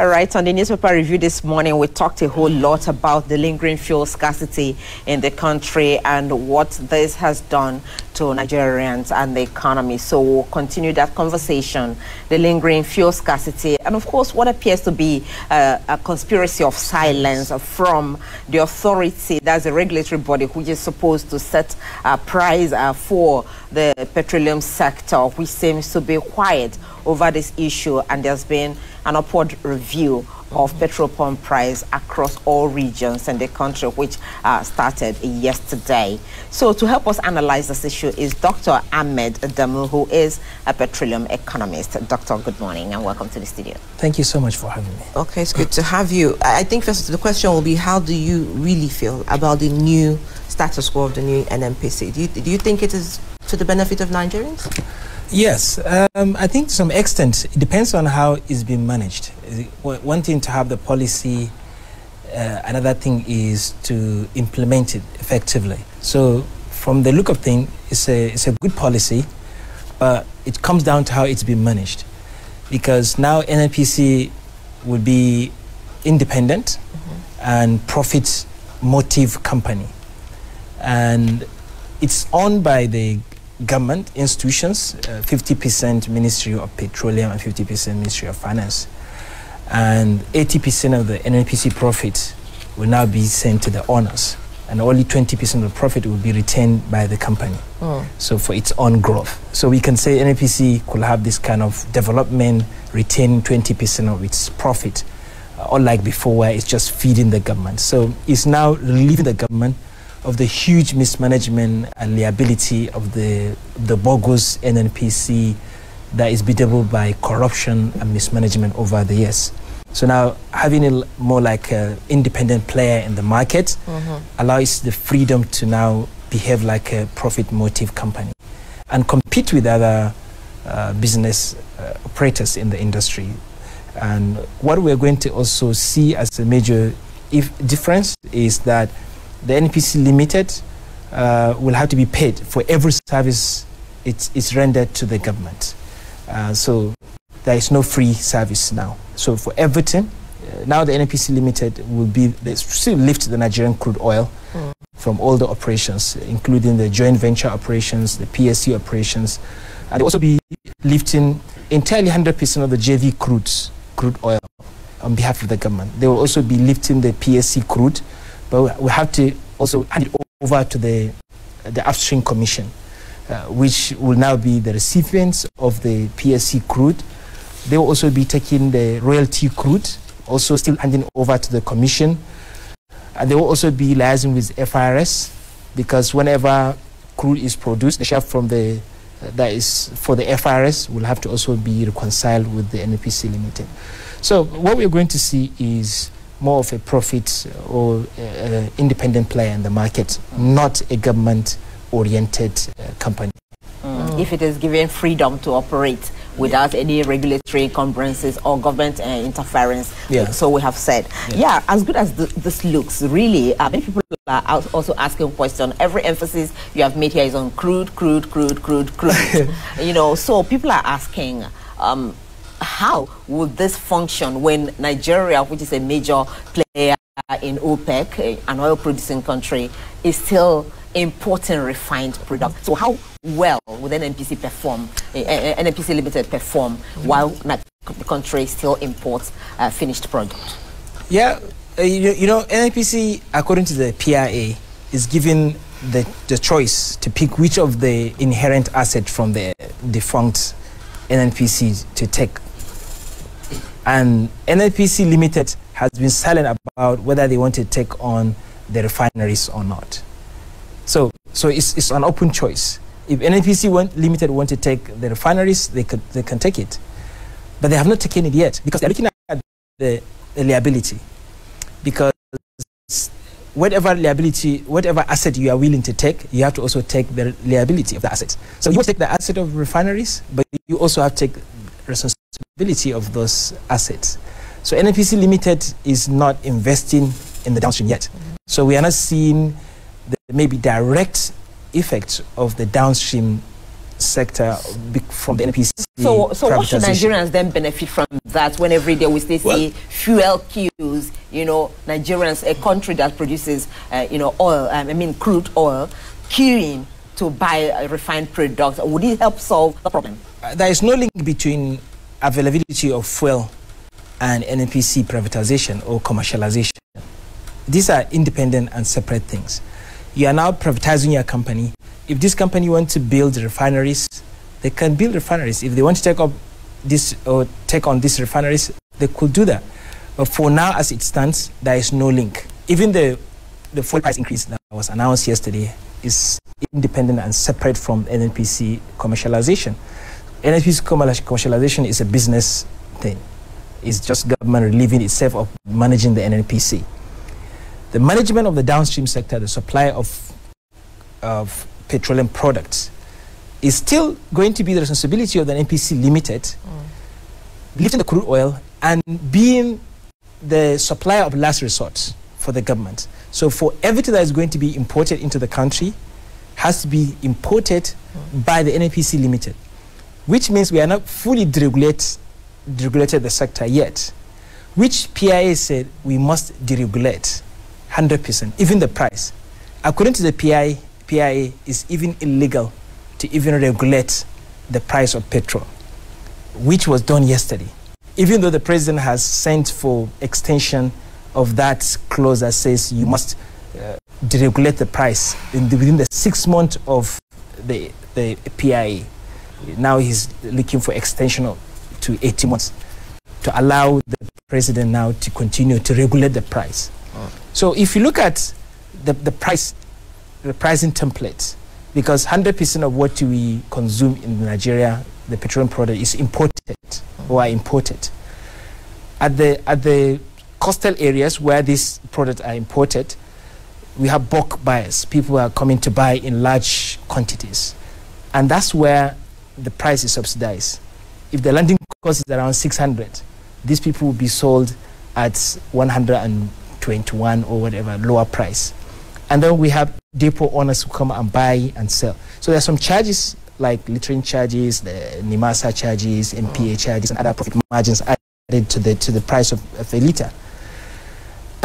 All right, on the newspaper review this morning, we talked a whole lot about the lingering fuel scarcity in the country and what this has done to Nigerians and the economy. So we'll continue that conversation, the lingering fuel scarcity, and of course, what appears to be a conspiracy of silence from the authority, that's a regulatory body which is supposed to set a price for the petroleum sector, which seems to be quiet over this issue, and there's been an upward review of petrol pump price across all regions in the country, which started yesterday. So to help us analyze this issue is Dr. Ahmed Adamu, who is a petroleum economist. Doctor, good morning and welcome to the studio. Thank you so much for having me. Okay, it's good to have you. I think first the question will be, how do you really feel about the new status quo of the new NNPC? Do you think it is to the benefit of Nigerians? Yes, I think to some extent it depends on how it's being managed. One thing to have the policy, another thing is to implement it effectively. So from the look of things, it's a good policy, but it comes down to how it's being managed. Because now NNPC will be independent and profit motive company. And it's owned by the government institutions, 50% Ministry of Petroleum and 50% Ministry of Finance. And 80% of the NNPC profit will now be sent to the owners, and only 20% of the profit will be retained by the company. So for its own growth. So we can say NNPC could have this kind of development, retain 20% of its profit, unlike before where it's just feeding the government. So it's now relieving the government of the huge mismanagement and liability of the bogus NNPC that is bedeviled by corruption and mismanagement over the years. So now having it more like an independent player in the market allows the freedom to now behave like a profit motive company and compete with other business operators in the industry. And what we're going to also see as a major difference is that the NNPC Limited will have to be paid for every service it's rendered to the government. So there is no free service now. So for everything, now the NNPC Limited will be, they still lift the Nigerian crude oil from all the operations, including the joint venture operations, the PSC operations. And they will also be lifting entirely 100% of the JV crude oil on behalf of the government. They will also be lifting the PSC crude, but we have to also hand it over to the upstream commission, which will now be the recipients of the PSC crude. They will also be taking the royalty crude, also still handing over to the commission. And they will also be liaising with FRS, because whenever crude is produced, the share from the that is for the FRS will have to also be reconciled with the NNPC Limited. So what we're going to see is more of a profit or independent player in the market, not a government-oriented company. If it is given freedom to operate without any regulatory encumbrances or government interference, so we have said. As good as this looks, really, many people are also asking questions. Every emphasis you have made here is on crude. You know, so people are asking, how would this function when Nigeria, which is a major player in OPEC, an oil-producing country, is still importing refined products? So how well would NNPC perform, NNPC Limited perform, while the country still imports finished product? You know, NNPC, according to the PIA, is given the choice to pick which of the inherent assets from the defunct NNPC to take. And NNPC Limited has been silent about whether they want to take on the refineries or not. So it's an open choice. If NNPC Limited want to take the refineries, they can take it. But they have not taken it yet, because they're looking at the liability. Because whatever asset you are willing to take, you have to also take the liability of the asset. So you take the asset of refineries, but you also have to take responsibility of those assets. So NNPC Limited is not investing in the downstream yet. So we are not seeing the maybe direct effects of the downstream sector from the NNPC. So what should Nigerians then benefit from that when every day we still see fuel queues, you know, Nigerians, a country that produces, you know, oil, I mean crude oil, queuing to buy refined products? Would it help solve the problem? There is no link between availability of fuel and NNPC privatization or commercialization. These are independent and separate things. You are now privatizing your company. If this company wants to build refineries, they can build refineries. If they want to take up this or take on these refineries, they could do that. But for now, as it stands, there is no link. Even the fuel price increase that was announced yesterday is independent and separate from NNPC commercialization. NNPC commercialization is a business thing. It's just government relieving itself of managing the NNPC. The management of the downstream sector, the supply of petroleum products, is still going to be the responsibility of the NNPC Limited, lifting the crude oil and being the supplier of last resort for the government. So for everything that is going to be imported into the country has to be imported by the NNPC Limited, which means we are not fully deregulated the sector yet, which PIA said we must deregulate 100%, even the price. According to the PIA is even illegal to even regulate the price of petrol, which was done yesterday. Even though the president has sent for extension of that clause that says you must deregulate the price within the 6 months of the PIA. Now he's looking for extension to 18 months to allow the president now to continue to regulate the price. So if you look at the pricing template, because 100% of what we consume in Nigeria, the petroleum product, is imported or are imported. At the coastal areas where these products are imported, we have bulk buyers. People are coming to buy in large quantities. And that's where the price is subsidized. If the landing cost is around 600, these people will be sold at 121 or whatever, lower price. And then we have depot owners who come and buy and sell. So there's some charges like littering charges, the NIMASA charges, MPA charges, and other profit margins added to the price of a liter.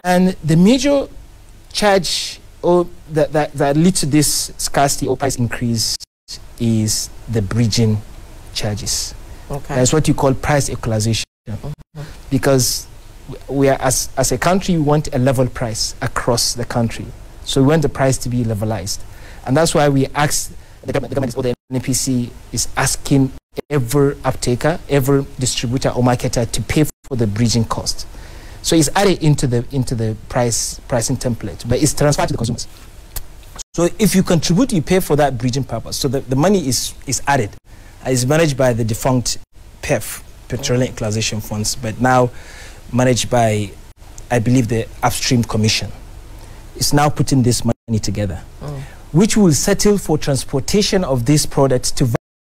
And the major charge that leads to this scarcity or price increase is the bridging charges. Okay. That's what you call price equalization. Because we are, as a country, we want a level price across the country. So we want the price to be levelized. And that's why we ask the government or the NNPC is asking every uptaker, every distributor or marketer to pay for the bridging cost. So it's added into the pricing template, but it's transferred to the consumers. So if you contribute, you pay for that bridging purpose. So the money is added. It's managed by the defunct PEF, Petroleum Equalization Funds, but now managed by, I believe, the Upstream Commission. It's now putting this money together, which will settle for transportation of these products to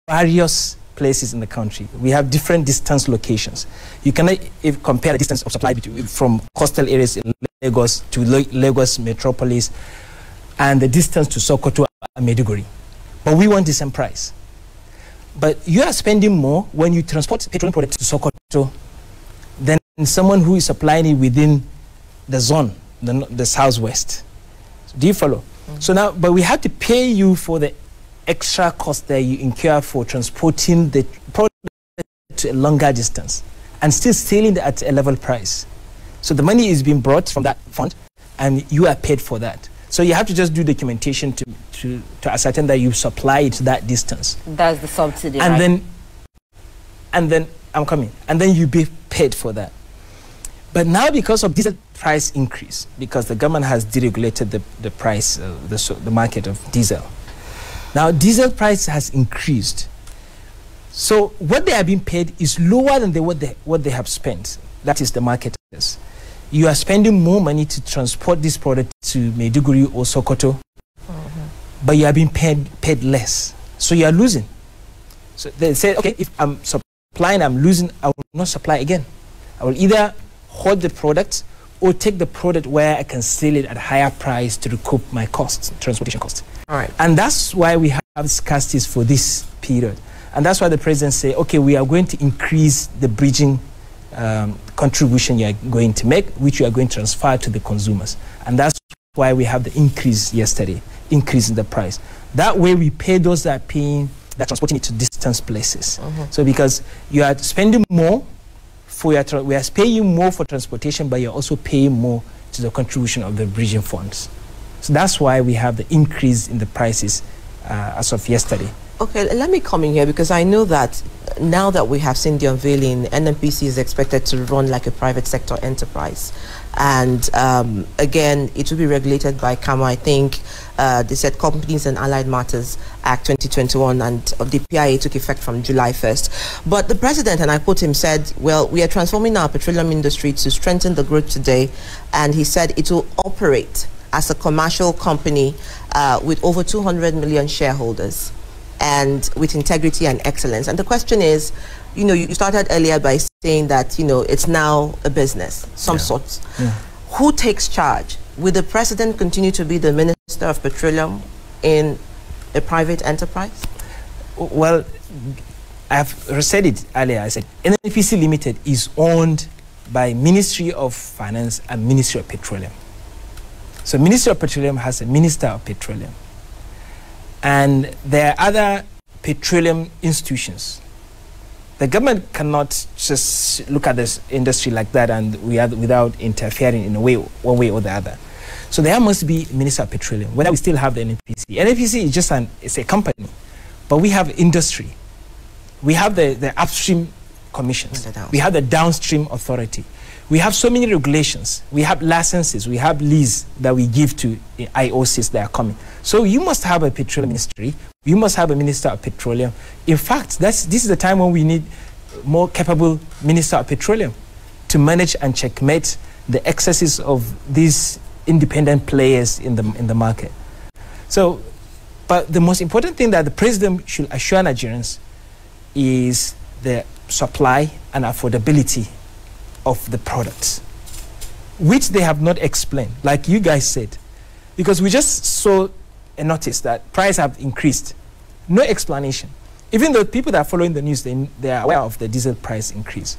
various places in the country. We have different distance locations. You cannot compare the distance of supply from coastal areas in Lagos to Lagos metropolis and the distance to Sokoto and Maiduguri. But we want the same price. But you are spending more when you transport petroleum products to Sokoto than someone who is supplying it within the zone, the southwest. Do you follow? So now, but we have to pay you for the extra cost that you incur for transporting the product to a longer distance and still selling it at a level price. So the money is being brought from that fund and you are paid for that. So you have to just do documentation to ascertain that you supply it to that distance. That's the subsidy, and right? then I'm coming. And then you be paid for that. But now because of diesel price increase, because the government has deregulated the price, the market of diesel. Now diesel price has increased. So what they are being paid is lower than what they have spent. That is the marketers. You are spending more money to transport this product to Maiduguri or Sokoto, but you are being paid less. So you are losing. So they say, okay, if I'm supplying, I'm losing, I will not supply again. I will either hold the product or take the product where I can sell it at a higher price to recoup my costs, transportation costs. All right. And that's why we have scarcities for this period. And that's why the president say, okay, we are going to increase the bridging contribution you are going to make, which you are going to transfer to the consumers. And that's why we have the increase yesterday, increase in the price. That way we pay those that are paying, that are transporting it to distance places. So because you are spending more for your, we are paying you more for transportation, but you're also paying more to the contribution of the bridging funds. So that's why we have the increase in the prices as of yesterday. Okay, let me come in here because I know that now that we have seen the unveiling, NNPC is expected to run like a private sector enterprise. And again, it will be regulated by CAMA. I think they said Companies and Allied Matters Act 2021, and the PIA took effect from July 1st. But the president, and I quote him, said, well, we are transforming our petroleum industry to strengthen the growth today. And he said it will operate as a commercial company with over 200 million shareholders and with integrity and excellence. And the question is, you know, you started earlier by saying that, you know, it's now a business, some sort. Who takes charge? Will the president continue to be the Minister of Petroleum in a private enterprise? Well, I've said it earlier. I said NNPC Limited is owned by Ministry of Finance and Ministry of Petroleum. So Ministry of Petroleum has a Minister of Petroleum. And there are other petroleum institutions. The government cannot just look at this industry like that and without interfering in a way, one way or the other. So there must be Minister of Petroleum, whether we still have the NNPC. NNPC is just it's a company, but we have industry. We have the upstream commissions. We have the downstream authority. We have so many regulations. We have licenses. We have lease that we give to IOCs that are coming. So you must have a petroleum ministry. You must have a Minister of Petroleum. In fact, this is the time when we need more capable Minister of Petroleum to manage and checkmate the excesses of these independent players in the market. So, but the most important thing that the president should assure Nigerians is the supply and affordability of the products, which they have not explained, like you guys said, because we just saw a notice that prices have increased. No explanation. Even though people that are following the news, they are aware of the diesel price increase,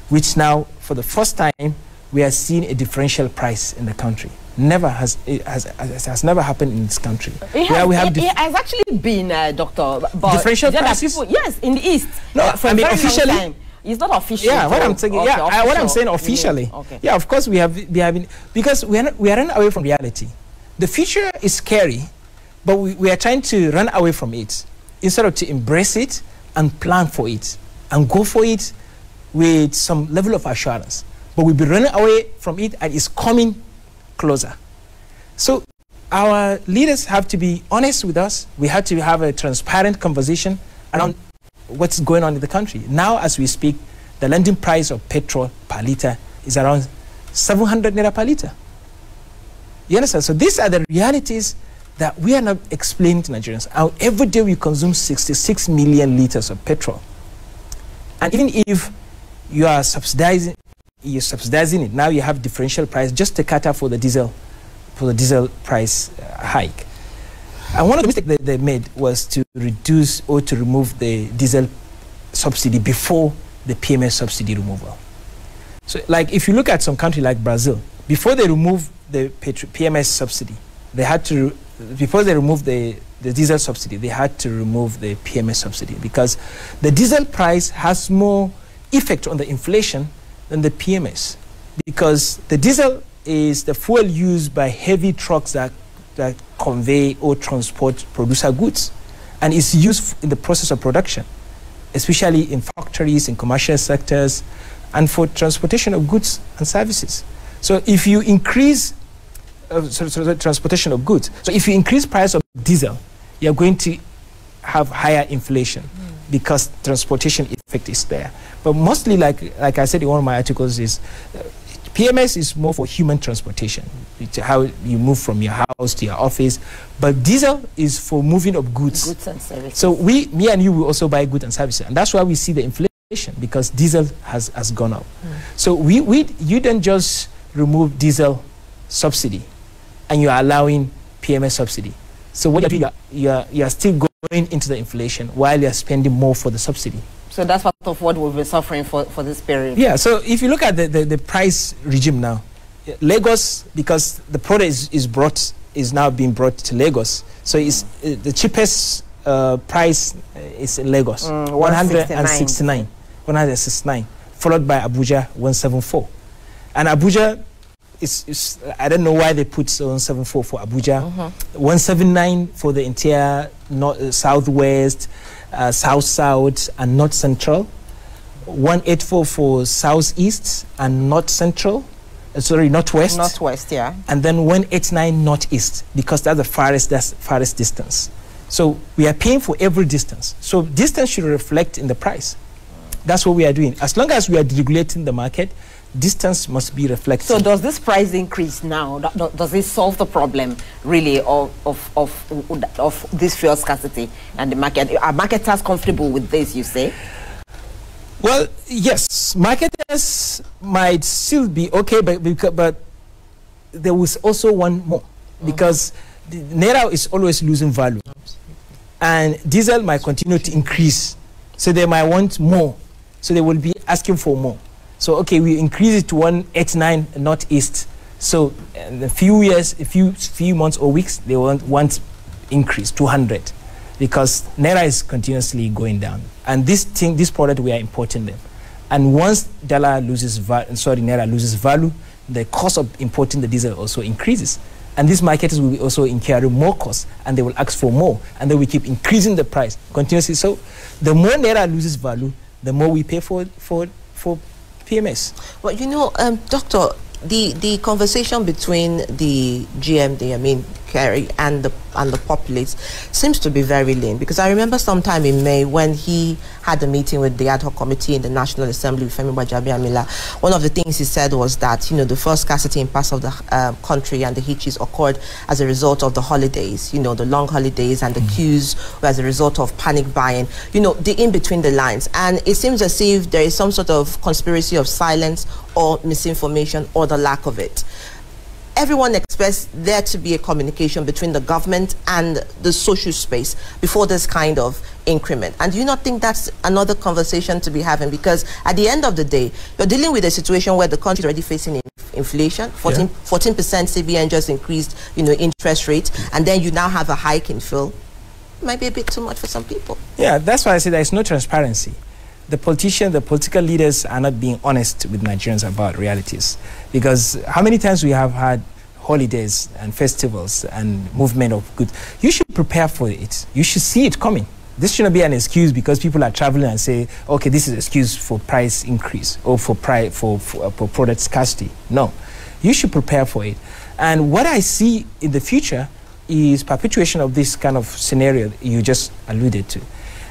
which now, for the first time, we are seeing a differential price in the country. It has never happened in this country. It has actually been, Doctor, but differential prices? People, yes, in the East. No, I mean officially. It's not official. Yeah, what I'm saying. Okay, yeah, what I'm saying officially. Okay. Yeah, of course we have been, because we are running away from reality. The future is scary, but we are trying to run away from it instead of to embrace it and plan for it and go for it with some level of assurance. But we'll be running away from it and it's coming closer. So our leaders have to be honest with us. We have to have a transparent conversation around what's going on in the country. Now, as we speak, the landing price of petrol per litre is around 700 naira per litre. You understand? So these are the realities that we are not explaining to Nigerians. Every day we consume 66 million litres of petrol. And even if you are subsidizing it, now you have differential price just to cater for the diesel price hike. And one of the mistakes they made was to reduce or to remove the diesel subsidy before the PMS subsidy removal. So, like, if you look at some country like Brazil, before they removed the PMS subsidy, before they removed the diesel subsidy, they had to remove the PMS subsidy because the diesel price has more effect on the inflation than the PMS, because the diesel is the fuel used by heavy trucks that convey or transport producer goods, and it's used in the process of production, especially in factories, in commercial sectors, and for transportation of goods and services. So if you increase transportation of goods, so if you increase price of diesel, you're going to have higher inflation because transportation effect is there. But mostly, like I said in one of my articles, is PMS is more for human transportation, how you move from your house to your office. But diesel is for moving of goods. Goods and services. So me and you will also buy goods and services. And that's why we see the inflation, because diesel has gone up. So you don't just remove diesel subsidy and you're allowing PMS subsidy. So what you're still going into the inflation while you're spending more for the subsidy. So that's what of what we've been suffering for this period. Yeah, so if you look at the price regime now, Lagos, because the product is now being brought to Lagos, so it's the cheapest price is in Lagos, 169, followed by Abuja, 174. And Abuja is I don't know why they put 174 for Abuja, 179 for the entire southwest, south, and north central, 184 for southeast and north central, northwest. Northwest, yeah. And then 189 northeast, because that's the farthest distance. So we are paying for every distance. So distance should reflect in the price. That's what we are doing. As long as we are deregulating the market, distance must be reflected. So does this price increase now, does it solve the problem really of this fuel scarcity and the market? Are marketers comfortable with this, you say? Well, yes, marketers might still be okay, but there was also one more, because the Naira is always losing value, and diesel might continue to increase, so they might want more, so they will be asking for more. So okay, we increase it to 189 northeast. So in a few years, a few months or weeks, they want increase 200, because Naira is continuously going down. And this product, we are importing them. And once Naira loses value, the cost of importing the diesel also increases. And these marketers will be also incurring more costs, and they will ask for more, and then we keep increasing the price continuously. So the more Naira loses value, the more we pay for PMS. Well, you know, Doctor, the conversation between the GMD, I mean Kerry, and the populace seems to be very lean, because I remember sometime in May when he had a meeting with the ad hoc committee in the National Assembly with Femi Gbajabiamila. One of the things he said was that, you know, the first scarcity in parts of the country and the hitches occurred as a result of the holidays, you know, the long holidays, and the queues were as a result of panic buying, you know, the in between the lines. And it seems as if there is some sort of conspiracy of silence or misinformation, or the lack of it. Everyone expects there to be a communication between the government and the social space before this kind of increment. And do you not think that's another conversation to be having? Because at the end of the day, you're dealing with a situation where the country is already facing inflation. 14% CBN just increased, you know, interest rate, and then you now have a hike in fuel. It might be a bit too much for some people. Yeah, that's why I say there is no transparency. The politicians, the political leaders are not being honest with Nigerians about realities. Because how many times we have had holidays and festivals and movement of goods? You should prepare for it. You should see it coming. This shouldn't be an excuse because people are traveling and say, okay, this is an excuse for price increase or for product scarcity. No, you should prepare for it. And what I see in the future is perpetuation of this kind of scenario you just alluded to.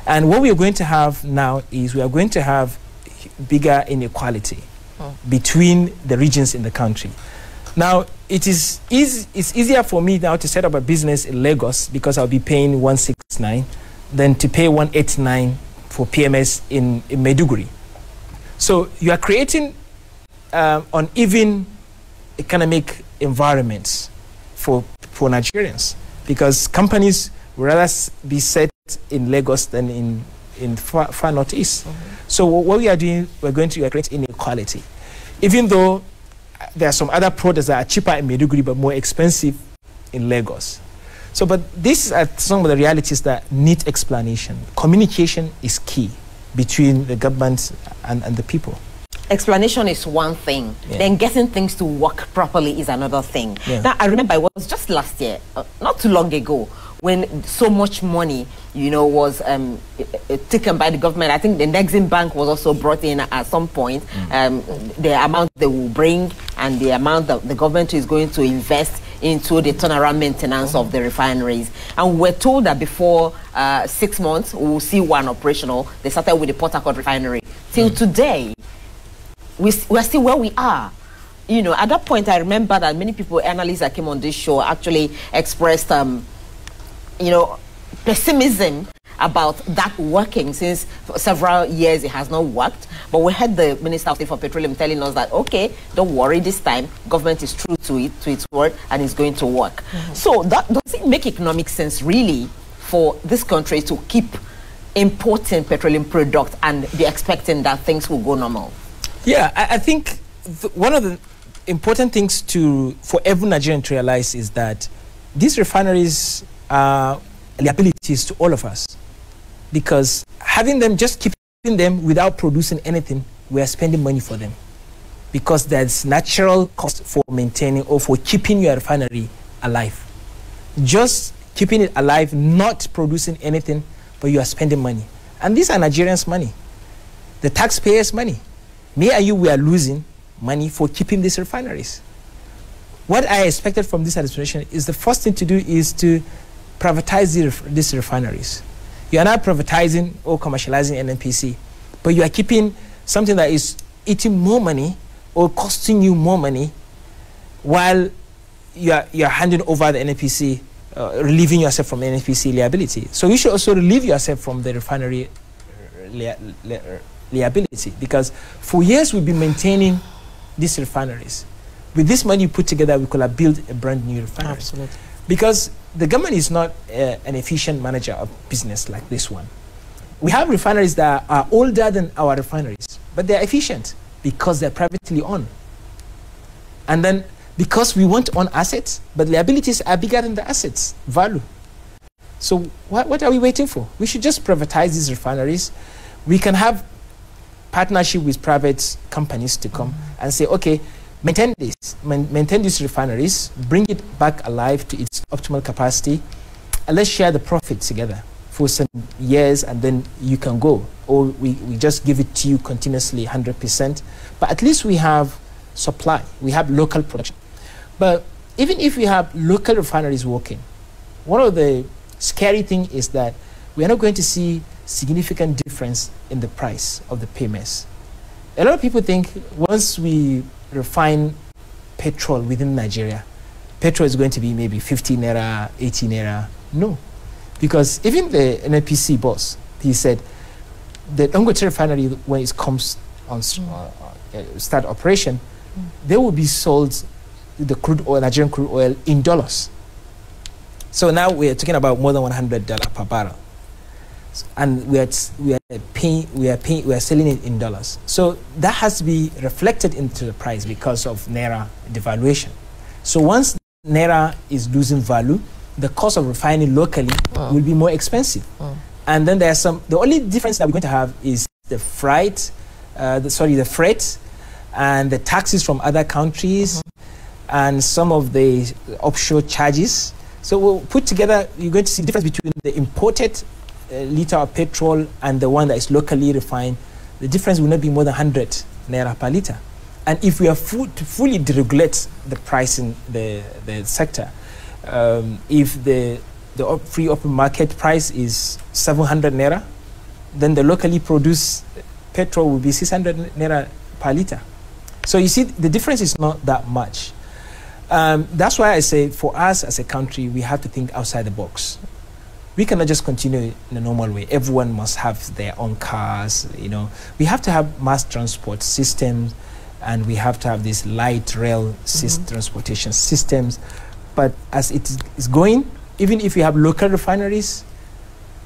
And what we are going to have now is we are going to have bigger inequality between the regions in the country. Now, it's easier for me now to set up a business in Lagos because I'll be paying 169 than to pay 189 for PMS in Maiduguri. So you are creating uneven economic environments for Nigerians, because companies would rather be set in Lagos than in far northeast. So what we are doing, we are create inequality. Even though there are some other products that are cheaper in Maiduguri but more expensive in Lagos. So, but these are some of the realities that need explanation. Communication is key between the government and the people. Explanation is one thing, then getting things to work properly is another thing. Now, I remember it was just last year, not too long ago, when so much money, you know, was taken by the government. I think the Nexim Bank was also brought in at some point. The amount they will bring and the amount that the government is going to invest into the turnaround maintenance of the refineries. And we're told that before 6 months, we will see one operational. They started with the Port Harcourt refinery. Till today, we're still where we are. You know, at that point, I remember that many people, analysts that came on this show, actually expressed, you know, pessimism about that working, since for several years it has not worked. But we had the Minister of State for Petroleum telling us that, okay, don't worry, this time government is true to its word, and it's going to work. So that does it make economic sense really for this country to keep importing petroleum products and be expecting that things will go normal? Yeah, I think one of the important things for every Nigerian to realize is that these refineries are liabilities to all of us, because having them, just keeping them without producing anything, we are spending money for them, because there's natural cost for maintaining or for keeping your refinery alive. Just keeping it alive, not producing anything, but you are spending money. And these are Nigerians' money, the taxpayers' money. Me and you, we are losing money for keeping these refineries. What I expected from this administration is the first thing to do is to privatize these refineries. You are not privatizing or commercializing NNPC, but you are keeping something that is eating more money or costing you more money while you are handing over the NNPC, relieving yourself from NNPC liability. So you should also relieve yourself from the refinery liability, because for years we've been maintaining these refineries. With this money you put together, we could have built a brand new refinery. Absolutely. Because the government is not an efficient manager of business like this one. We have refineries that are older than our refineries, but they're efficient because they're privately owned. And then because we want to own assets, but liabilities are bigger than the assets value. So what are we waiting for? We should just privatize these refineries. We can have partnership with private companies to come and say, okay, maintain these refineries, bring it back alive to its optimal capacity, and let's share the profits together for some years, and then you can go. Or we just give it to you continuously, 100%. But at least we have supply, we have local production. But even if we have local refineries working, one of the scary things is that we are not going to see significant difference in the price of the PMS. A lot of people think once we refine petrol within Nigeria, petrol is going to be maybe 50 naira, 80 naira. No, because even the NNPC boss, he said the Dangote refinery, when it comes on start operation, they will be sold the crude oil, Nigerian crude oil, in dollars. So now we are talking about more than $100 per barrel, and we are selling it in dollars. So that has to be reflected into the price because of naira devaluation. So once naira is losing value, the cost of refining locally will be more expensive. And then there's the only difference that we're going to have is the freight, the freight, and the taxes from other countries, and some of the offshore charges. So we'll put together, you're going to see the difference between the imported liter of petrol and the one that is locally refined. The difference will not be more than 100 naira per liter. And if we are to fully deregulate the price in the sector, if the free open market price is 700 naira, then the locally produced petrol will be 600 naira per liter. So you see, the difference is not that much. That's why I say for us as a country, we have to think outside the box. We cannot just continue in a normal way. Everyone must have their own cars, you know. We have to have mass transport systems, and we have to have these light rail transportation systems. But as it is going, even if you have local refineries,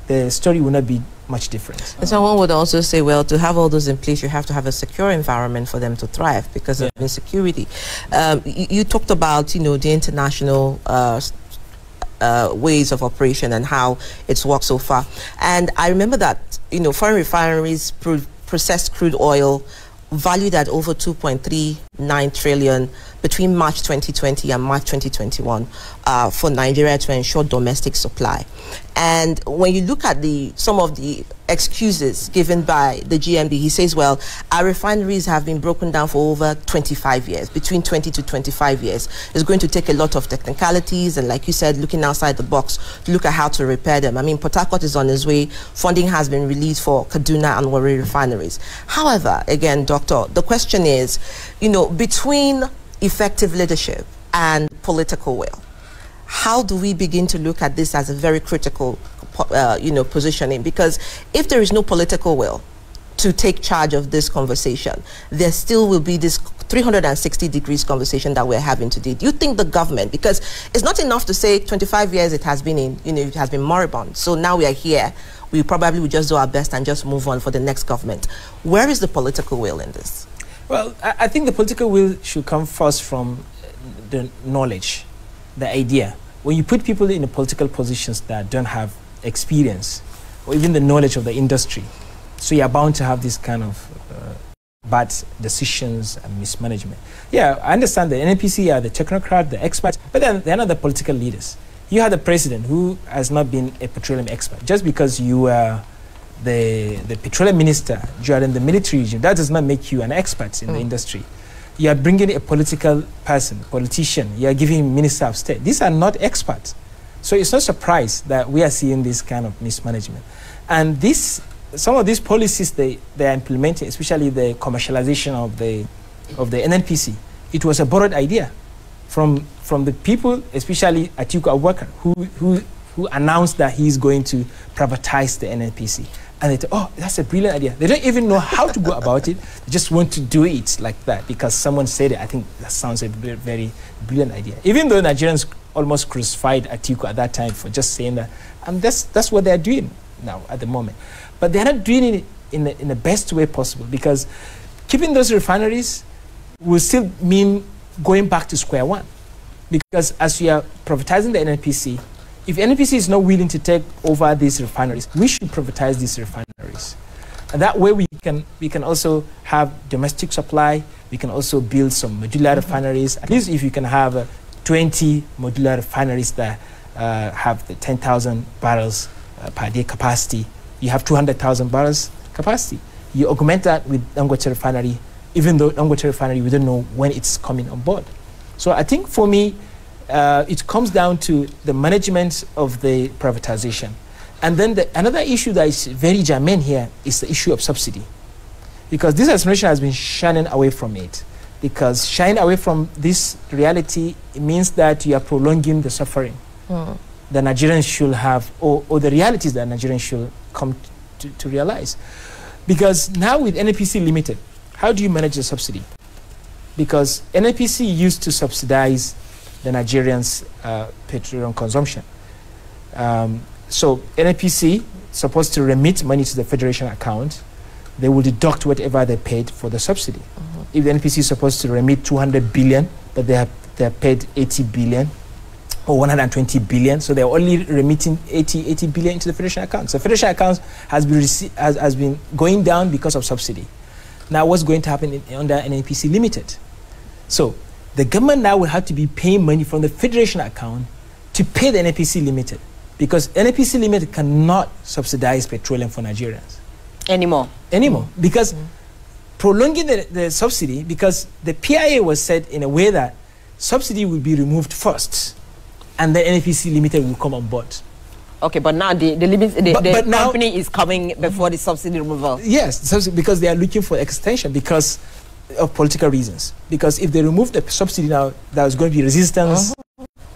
the story will not be much different. And someone would also say, well, to have all those in place, you have to have a secure environment for them to thrive because of insecurity. You talked about, you know, the international ways of operation and how it's worked so far. And I remember that, you know, foreign refineries processed crude oil valued at over 2.39 trillion between March 2020 and March 2021 for Nigeria to ensure domestic supply. And when you look at some of the excuses given by the GMB, he says, well, our refineries have been broken down for over 25 years, between 20 to 25 years. It's going to take a lot of technicalities and, like you said, looking outside the box to look at how to repair them. I mean, Port Harcourt is on its way. Funding has been released for Kaduna and Warri refineries. However, again, Doctor, the question is, you know, between effective leadership and political will, how do we begin to look at this as a very critical, you know, positioning? Because if there is no political will to take charge of this conversation, there still will be this 360 degrees conversation that we're having today. Do you think the government, because it's not enough to say 25 years it has been in, you know, it has been moribund, so now we are here, we probably will just do our best and just move on for the next government. Where is the political will in this? Well, I think the political will should come first from the knowledge, the idea. When you put people in the political positions that don't have experience or even the knowledge of the industry, so you're bound to have this kind of bad decisions and mismanagement. Yeah, I understand the NNPC are the technocrat, the experts, but then they're not the political leaders. You have the president who has not been a petroleum expert. Just because you are the petroleum minister during the military regime, that does not make you an expert in the industry. You are bringing a political person, politician, you are giving him minister of state. These are not experts. So it's not a surprise that we are seeing this kind of mismanagement. And some of these policies they are implementing, especially the commercialization of the NNPC, it was a borrowed idea from the people, especially Atiku Abubakar, who announced that he's going to privatize the NNPC. And they thought, oh, that's a brilliant idea. They don't even know how to go about it. They just want to do it like that because someone said it. I think that sounds a very, very brilliant idea. Even though Nigerians almost crucified Atiku at that time for just saying that. And that's what they're doing now at the moment. But they're not doing it in the best way possible because keeping those refineries will still mean going back to square one. Because as we are privatizing the NNPC, if NNPC is not willing to take over these refineries, we should privatize these refineries. And that way we can also have domestic supply, we can also build some modular refineries. At least if you can have 20 modular refineries that have the 10,000 barrels per day capacity, you have 200,000 barrels capacity. You augment that with Dangote refinery, even though Dangote refinery, we don't know when it's coming on board. So I think for me, it comes down to the management of the privatization. And then another issue that is very germane here is the issue of subsidy. Because this administration has been shying away from it. Because shying away from this reality, it means that you are prolonging the suffering that Nigerians should have, or the realities that Nigerians should come to realize. Because now with NNPC Limited, how do you manage the subsidy? Because NNPC used to subsidize the Nigerians' petroleum consumption. So NNPC supposed to remit money to the federation account. They will deduct whatever they paid for the subsidy. If the NNPC is supposed to remit 200 billion, but they have paid 80 billion or 120 billion, so they're only remitting 80 billion into the federation account. So federation accounts has been going down because of subsidy. Now what's going to happen under NNPC Limited? So the government now will have to be paying money from the federation account to pay the NNPC Limited, because NNPC Limited cannot subsidize petroleum for Nigerians anymore. Because prolonging the subsidy, because the PIA was said in a way that subsidy will be removed first and then NNPC Limited will come on board. Okay, but now the company is coming before the subsidy removal. Yes, because they are looking for extension because of political reasons. Because if they remove the subsidy now, there's going to be resistance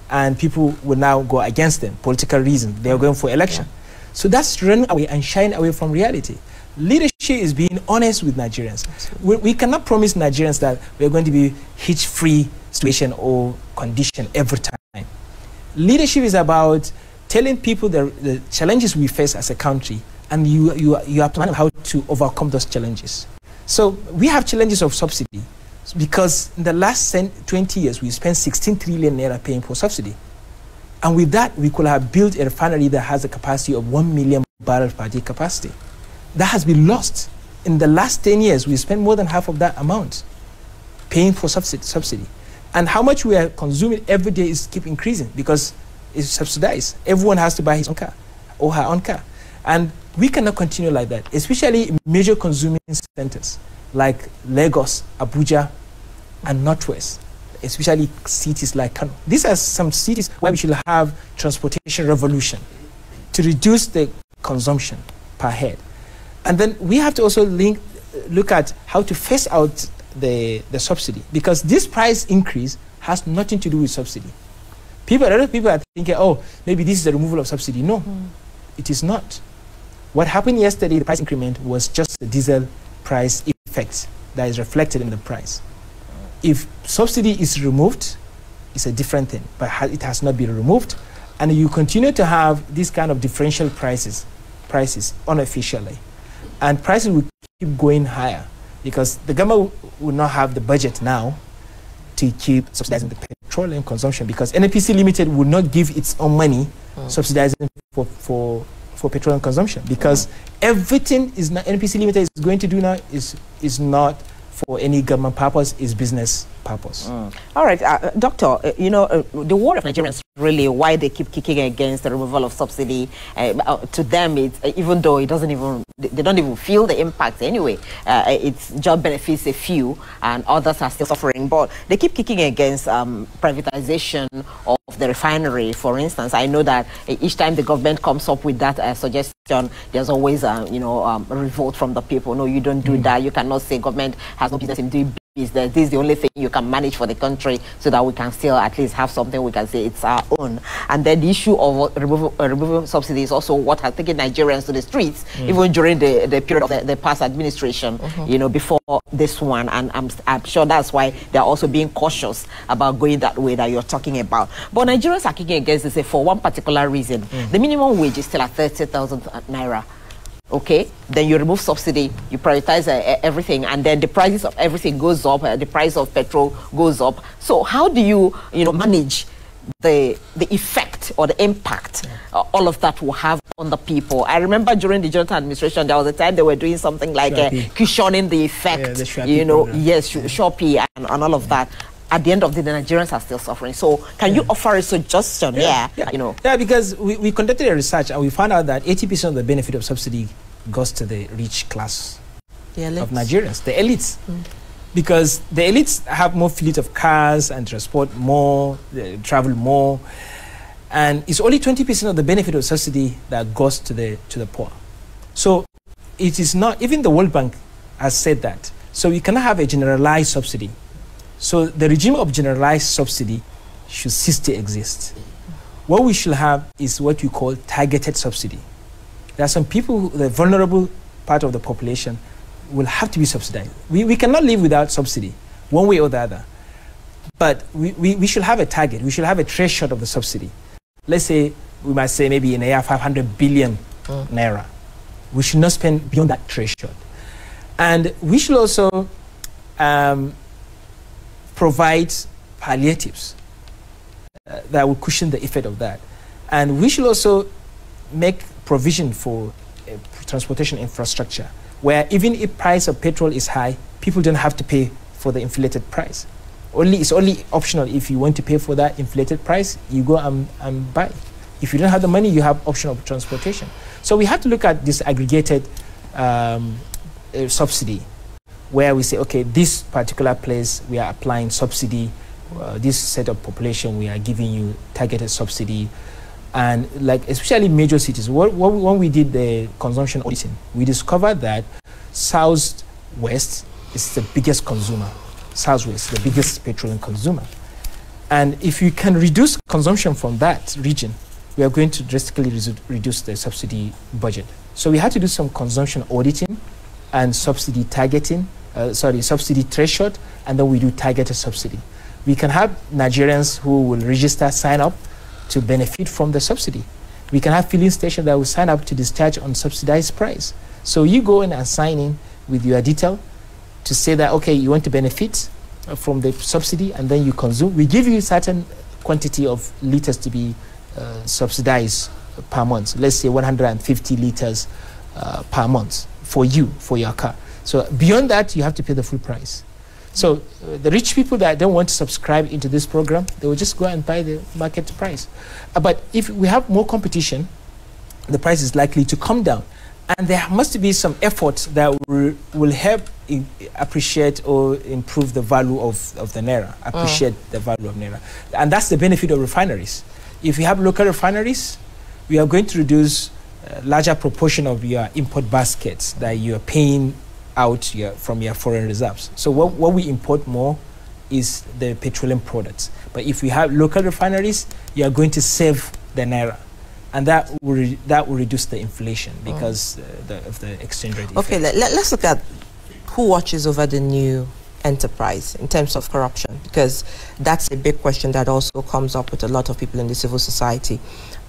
and people will now go against them. Political reasons. They are going for election. So that's running away and shying away from reality. Leadership is being honest with Nigerians. We cannot promise Nigerians that we're going to be hitch-free situation or condition every time. Leadership is about telling people the challenges we face as a country, and you are planning how to overcome those challenges. So we have challenges of subsidy because in the last 20 years, we spent 16 trillion naira paying for subsidy. And with that, we could have built a refinery that has a capacity of 1 million barrels per day capacity. That has been lost. In the last 10 years, we spent more than half of that amount paying for subsidy. And how much we are consuming every day is keep increasing because it's subsidized. Everyone has to buy his own car or her own car. And we cannot continue like that, especially in major consuming centers like Lagos, Abuja, and Northwest, especially cities like Kano. These are some cities where we should have transportation revolution to reduce the consumption per head. And then we have to also look at how to phase out the subsidy, because this price increase has nothing to do with subsidy. A lot of people are thinking, oh, maybe this is the removal of subsidy. No, it is not. What happened yesterday, the price increment was just the diesel price effect that is reflected in the price. If subsidy is removed, it's a different thing, but it has not been removed, and you continue to have this kind of differential prices prices unofficially. And prices will keep going higher because the government will not have the budget now to keep subsidizing the petroleum consumption, because NNPC Limited will not give its own money subsidizing for petroleum consumption, because everything is not NNPC Limited is going to do now is not for any government purpose, is business purpose. All right, Doctor, the worry of Nigerians really why they keep kicking against the removal of subsidy. To them, it's even though it doesn't even, they don't even feel the impact anyway. It's job benefits a few, and others are still suffering. But they keep kicking against privatization of the refinery, for instance. I know that each time the government comes up with that suggestion, there's always a revolt from the people. No, you don't do that. You cannot say government has no business in doing business. This is the only thing you can manage for the country, so that we can still at least have something we can say it's our own. And then the issue of removing subsidies is also what has taken Nigerians to the streets, even during the period of the past administration, before this one. And I'm sure that's why they're also being cautious about going that way that you're talking about. But Nigerians are kicking against this for one particular reason. The minimum wage is still at 30,000 naira. Okay, then you remove subsidy, you prioritize everything, and then the prices of everything goes up, the price of petrol goes up. So how do you, manage the effect or the impact all of that will have on the people? I remember during the Jonathan administration, there was a time they were doing something like cushioning the effect, Shopee and all of that. At the end of the day, Nigerians are still suffering. So can you offer a suggestion? Yeah, because we conducted a research and we found out that 80% of the benefit of subsidy goes to the rich class of Nigerians, the elites. Because the elites have more fleet of cars and transport more, they travel more. And it's only 20% of the benefit of subsidy that goes to the poor. So it is not, even the World Bank has said that. So you cannot have a generalized subsidy. So the regime of generalized subsidy should cease to exist. What we should have is what we call targeted subsidy. There are some people, the vulnerable part of the population, will have to be subsidized. We cannot live without subsidy, one way or the other. But we should have a target. We should have a threshold of the subsidy. Let's say, we might say maybe in a year 500 billion naira. We should not spend beyond that threshold. And we should also provide palliatives that will cushion the effect of that. And we should also make provision for transportation infrastructure, where even if price of petrol is high, people don't have to pay for the inflated price. It's only optional. If you want to pay for that inflated price, you go and buy. If you don't have the money, you have option of transportation. So we have to look at this aggregated subsidy, where we say, okay, this particular place we are applying subsidy, this set of population we are giving you targeted subsidy, and like especially major cities. When we did the consumption auditing, we discovered that Southwest is the biggest consumer. Southwest, the biggest petroleum consumer. And if you can reduce consumption from that region, we are going to drastically reduce the subsidy budget. So we had to do some consumption auditing and subsidy targeting, subsidy threshold, and then we do targeted subsidy. We can have Nigerians who will register, sign up to benefit from the subsidy. We can have filling stations that will sign up to discharge on subsidized price. So you go in and sign in with your detail to say that, okay, you want to benefit from the subsidy, and then you consume. We give you a certain quantity of liters to be subsidized per month. Let's say 150 liters per month for you, for your car. So beyond that, you have to pay the full price. So the rich people that don't want to subscribe into this program, they will just go and buy the market price. But if we have more competition, the price is likely to come down. And there must be some efforts that will help appreciate or improve the value of the naira, appreciate the value of naira. And that's the benefit of refineries. If you have local refineries, we are going to reduce a larger proportion of your import baskets that you are paying out from your foreign reserves. So what we import more is the petroleum products. But if we have local refineries, you are going to save the naira. And that will reduce the inflation because of the exchange rate effect. Okay, let's look at who watches over the new enterprise in terms of corruption, because that's a big question that also comes up with a lot of people in the civil society.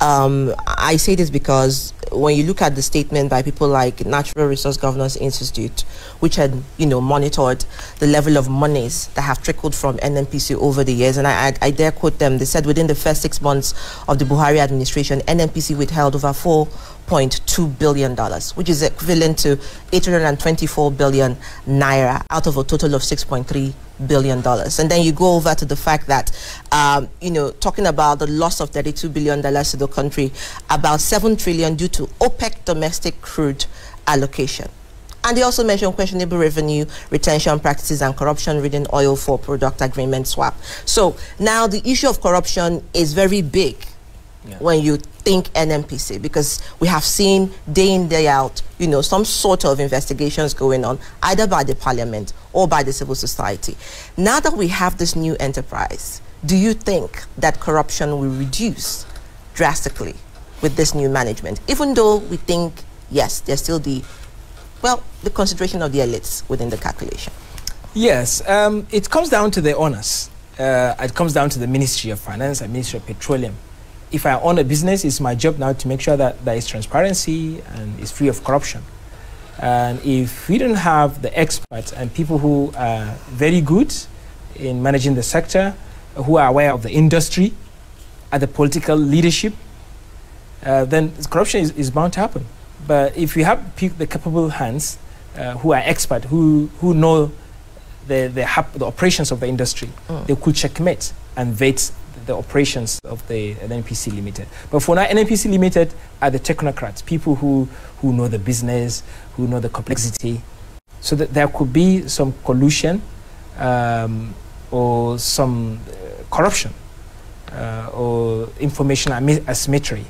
I say this because when you look at the statement by people like Natural Resource Governance Institute, which had, monitored the level of monies that have trickled from NNPC over the years, and I dare quote them, they said within the first 6 months of the Buhari administration, NNPC withheld over $4.2 billion, which is equivalent to 824 billion naira out of a total of $6.3 billion. And then you go over to the fact that, talking about the loss of $32 billion to the country, about 7 trillion due to OPEC domestic crude allocation. And they also mentioned questionable revenue retention practices and corruption reading oil for product agreement swap. So now the issue of corruption is very big when you think NNPC, because we have seen day in, day out, some sort of investigations going on, either by the parliament or by the civil society. Now that we have this new enterprise, do you think that corruption will reduce drastically with this new management? Even though we think, yes, there's still the consideration of the elites within the calculation. Yes, it comes down to the owners. It comes down to the Ministry of Finance and Ministry of Petroleum. If I own a business, it's my job now to make sure that there is transparency and it's free of corruption. And if we don't have the experts and people who are very good in managing the sector, who are aware of the industry and the political leadership, then corruption is bound to happen. But if we have the capable hands who are expert, who know the operations of the industry, they could checkmate and vet the operations of the NNPC Limited. But for now, NNPC Limited are the technocrats, people who know the business, who know the complexity. So that there could be some collusion or some corruption or information asymmetry.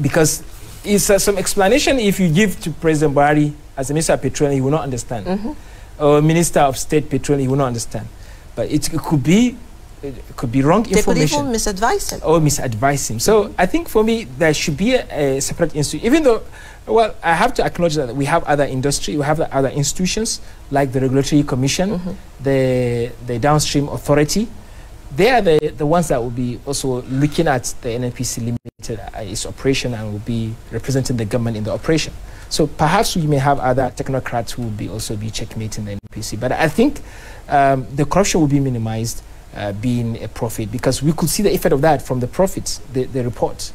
Because it's some explanation if you give to President Buhari as a Minister of Petroleum, he will not understand. Or Minister of State Petroleum, he will not understand. But it could be wrong information. They could even misadvise him. Or misadvise him. So I think for me, there should be a separate institute. Even though, well, I have to acknowledge that we have other industry, we have other institutions like the Regulatory Commission, the Downstream Authority. They are the ones that will be also looking at the NNPC Limited, its operation, and will be representing the government in the operation. So perhaps we may have other technocrats who will also be checkmating the NNPC. But I think the corruption will be minimized, being a profit, because we could see the effect of that from the profits, the report.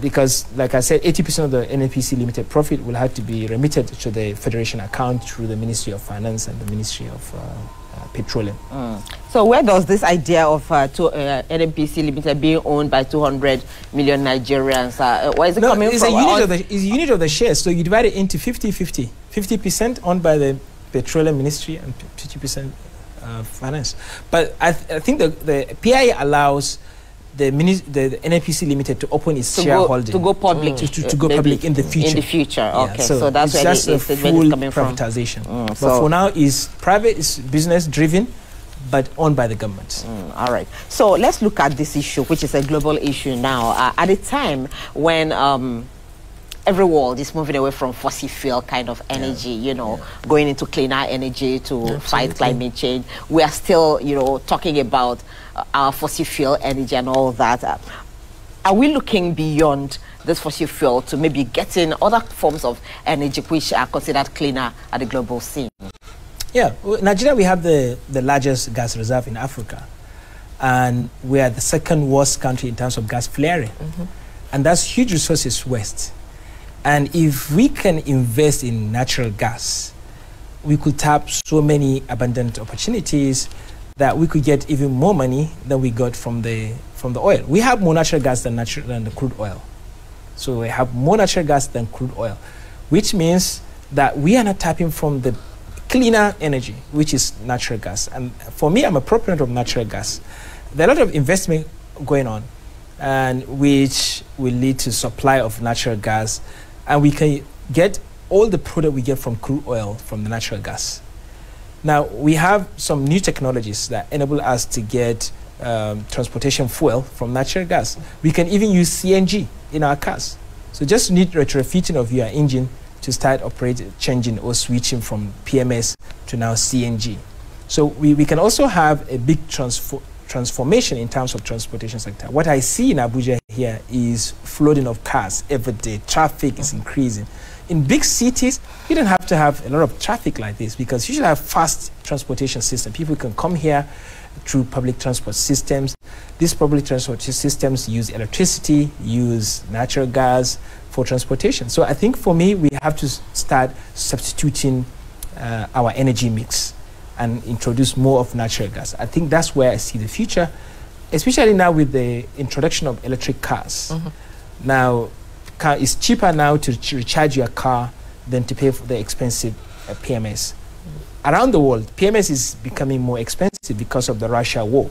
Because, like I said, 80% of the NNPC Limited profit will have to be remitted to the Federation account through the Ministry of Finance and the Ministry of Petroleum. So where does this idea of NNPC Limited being owned by 200 million Nigerians, where is it coming from? It's a unit of the shares, so you divide it into 50-50. 50% owned by the Petroleum Ministry and 50% finance. But I think the PIA allows the NNPC Limited to open its shareholding. To go public. To go public in the future. In the future, okay. Yeah, so that's where the full coming privatization. But for now, it's private, it's business driven, but owned by the government. All right. So let's look at this issue, which is a global issue now. At a time when every world is moving away from fossil fuel kind of energy, going into cleaner energy to fight climate change. We are still, talking about our fossil fuel energy and all that. Are we looking beyond this fossil fuel to maybe getting other forms of energy which are considered cleaner at the global scene? Yeah, Nigeria, we have the largest gas reserve in Africa. And we are the second worst country in terms of gas flaring. And that's huge resources waste. And if we can invest in natural gas, we could tap so many abundant opportunities that we could get even more money than we got from the oil. We have more natural gas than the crude oil. So we have more natural gas than crude oil, which means that we are not tapping from the cleaner energy, which is natural gas. And for me, I'm a proponent of natural gas. There are a lot of investment going on, and which will lead to supply of natural gas. And we can get all the product we get from crude oil from the natural gas. Now, we have some new technologies that enable us to get transportation fuel from natural gas. We can even use CNG in our cars. So just need retrofitting of your engine to start changing or switching from PMS to now CNG. So we can also have a big transformation in terms of transportation sector. What I see in Abuja here is flooding of cars every day. Traffic is increasing. In big cities, you don't have to have a lot of traffic like this because you should have fast transportation system. People can come here through public transport systems. These public transport systems use electricity, use natural gas for transportation. So I think for me, we have to start substituting our energy mix and introduce more of natural gas. I think that's where I see the future, especially now with the introduction of electric cars. Now, it's cheaper now to recharge your car than to pay for the expensive PMS. Around the world, PMS is becoming more expensive because of the Russia war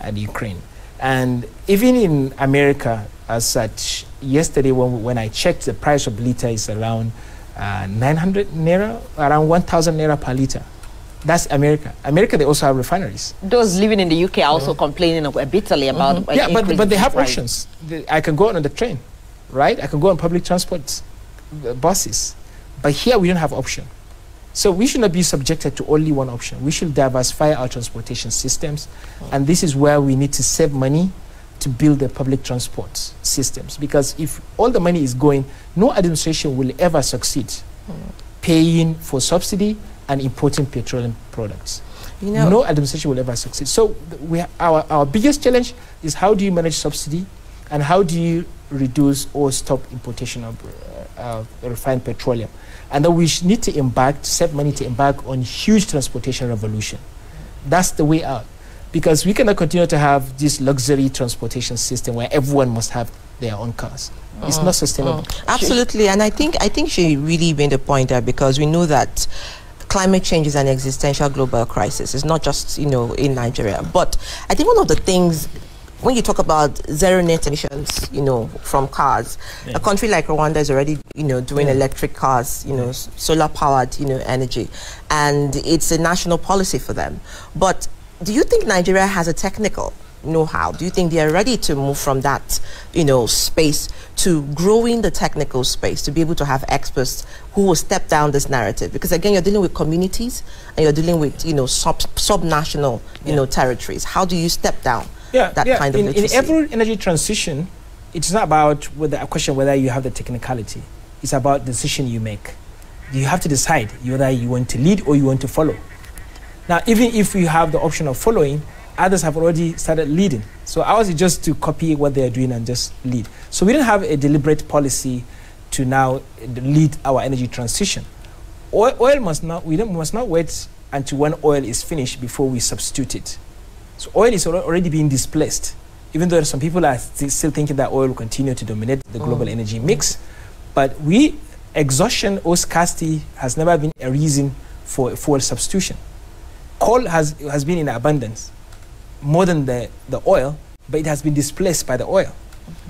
and Ukraine. And even in America, as such, yesterday when I checked, the price of liter is around 900 naira, around 1,000 naira per liter. That's America. America, they also have refineries. Those living in the UK are also complaining bitterly about yeah, but they have options. I can go on the train, right? I can go on public transport buses. But here we don't have option. So we should not be subjected to only one option. We should diversify our transportation systems. And this is where we need to save money to build the public transport systems. Because if all the money is going, no administration will ever succeed paying for subsidy and importing petroleum products. No administration will ever succeed. So our biggest challenge is how do you manage subsidy and how do you reduce or stop importation of refined petroleum. And then we need to save money to embark on huge transportation revolution. That's the way out. Because we cannot continue to have this luxury transportation system where everyone must have their own cars. It's not sustainable. Absolutely. And I think she really made a point there, because we know that climate change is an existential global crisis. It's not just, in Nigeria. But I think one of the things, when you talk about zero net emissions, from cars, a country like Rwanda is already, doing electric cars, solar powered, energy, and it's a national policy for them. But do you think Nigeria has a technical know-how? Do you think they are ready to move from that, space to growing the technical space to be able to have experts who will step down this narrative? Because again, you're dealing with communities and you're dealing with, sub-national, territories. How do you step down? Kind of in every energy transition, it's not about a question whether you have the technicality. It's about the decision you make. You have to decide whether you want to lead or you want to follow. Now, even if you have the option of following, others have already started leading. So ours is just to copy what they're doing and just lead. So we don't have a deliberate policy to now lead our energy transition. We must not wait until when oil is finished before we substitute it. So oil is already being displaced, even though some people are still thinking that oil will continue to dominate the global energy mix. But exhaustion or scarcity has never been a reason for fuel substitution. Coal has been in abundance, more than the oil, but it has been displaced by the oil.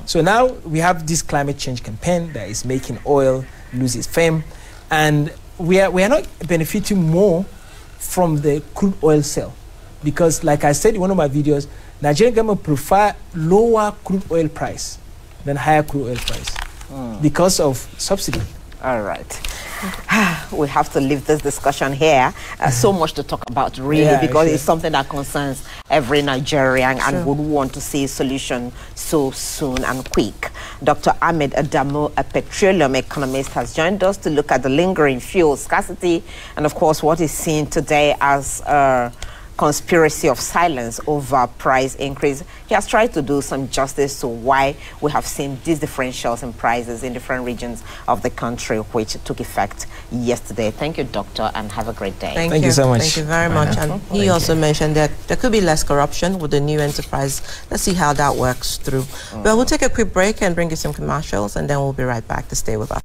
So now we have this climate change campaign that is making oil lose its fame, and we are not benefiting more from the crude oil sale. Because, like I said in one of my videos, Nigerian government prefer lower crude oil price than higher crude oil price because of subsidy. All right. We have to leave this discussion here. So much to talk about, really, because it's something that concerns every Nigerian and would want to see a solution so soon and quick. Dr. Ahmed Adamu, a petroleum economist, has joined us to look at the lingering fuel scarcity and, of course, what is seen today as a conspiracy of silence over price increase. He has tried to do some justice to why we have seen these differentials in prices in different regions of the country, which took effect yesterday. Thank you, Doctor, and have a great day. Thank you so much. Thank you very much. And he also mentioned that there could be less corruption with the new enterprise. Let's see how that works through. But we'll take a quick break and bring you some commercials, and then we'll be right back to stay with us.